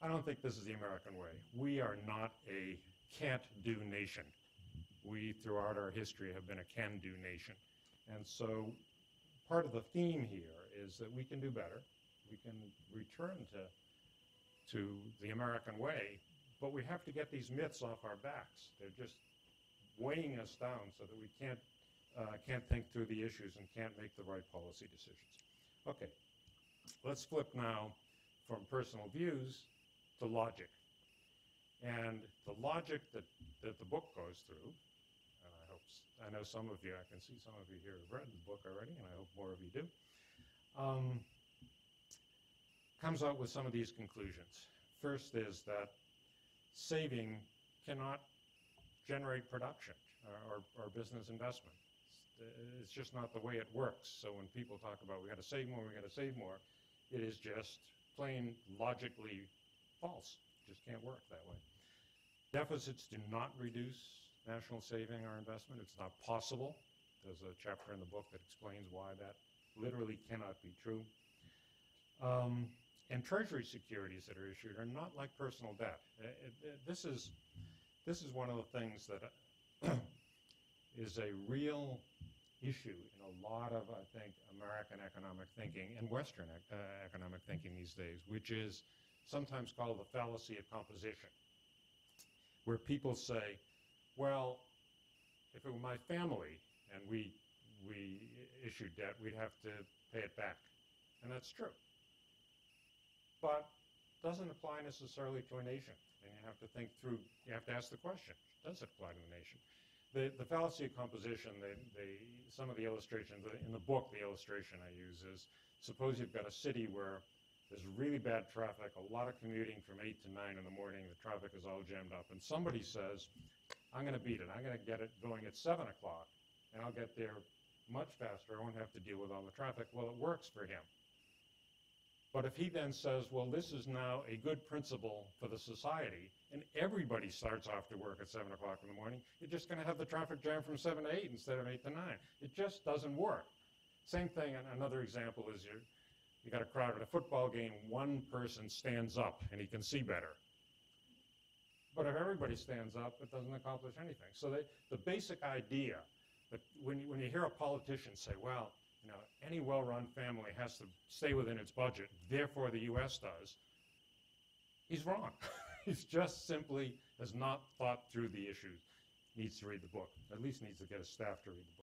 I don't think this is the American way. We are not a can't-do nation. We, throughout our history, have been a can-do nation. And so part of the theme here is that we can do better. We can return to the American way, but we have to get these myths off our backs. They're just weighing us down so that we can't think through the issues and can't make the right policy decisions. Okay, let's flip now from personal views to logic. And the logic that the book goes through, and I know some of you, I can see some of you here have read the book already, and I hope more of you do, comes out with some of these conclusions. First is that saving cannot generate production or business investment. It's just not the way it works. So when people talk about we got to save more, it is just plain logically false. It just can't work that way. Deficits do not reduce national saving or investment. It's not possible. There's a chapter in the book that explains why that literally cannot be true. And Treasury securities that are issued are not like personal debt. This is one of the things that is a real issue in a lot of, I think, American economic thinking and Western economic thinking these days, which is sometimes called the fallacy of composition, where people say, well, if it were my family and we issued debt, we'd have to pay it back. And that's true. But doesn't apply necessarily to a nation. And you have to think through, you have to ask the question, does it apply to the nation? The fallacy of composition, some of the illustrations, in the book, the illustration I use is, suppose you've got a city where there's really bad traffic, a lot of commuting from 8 to 9 in the morning, the traffic is all jammed up, and somebody says, I'm going to beat it, I'm going to get it going at 7 o'clock, and I'll get there much faster, I won't have to deal with all the traffic. Well, it works for him. But if he then says, well, this is now a good principle for the society, and everybody starts off to work at 7 o'clock in the morning, you're just going to have the traffic jam from 7 to 8 instead of 8 to 9. It just doesn't work. Same thing, and another example is you got a crowd at a football game, one person stands up and he can see better. But if everybody stands up, it doesn't accomplish anything. So the basic idea that when you hear a politician say, well, you know, any well-run family has to stay within its budget, therefore the U.S. does, he's wrong. He's just simply has not thought through the issues. Needs to read the book. At least needs to get his staff to read the book.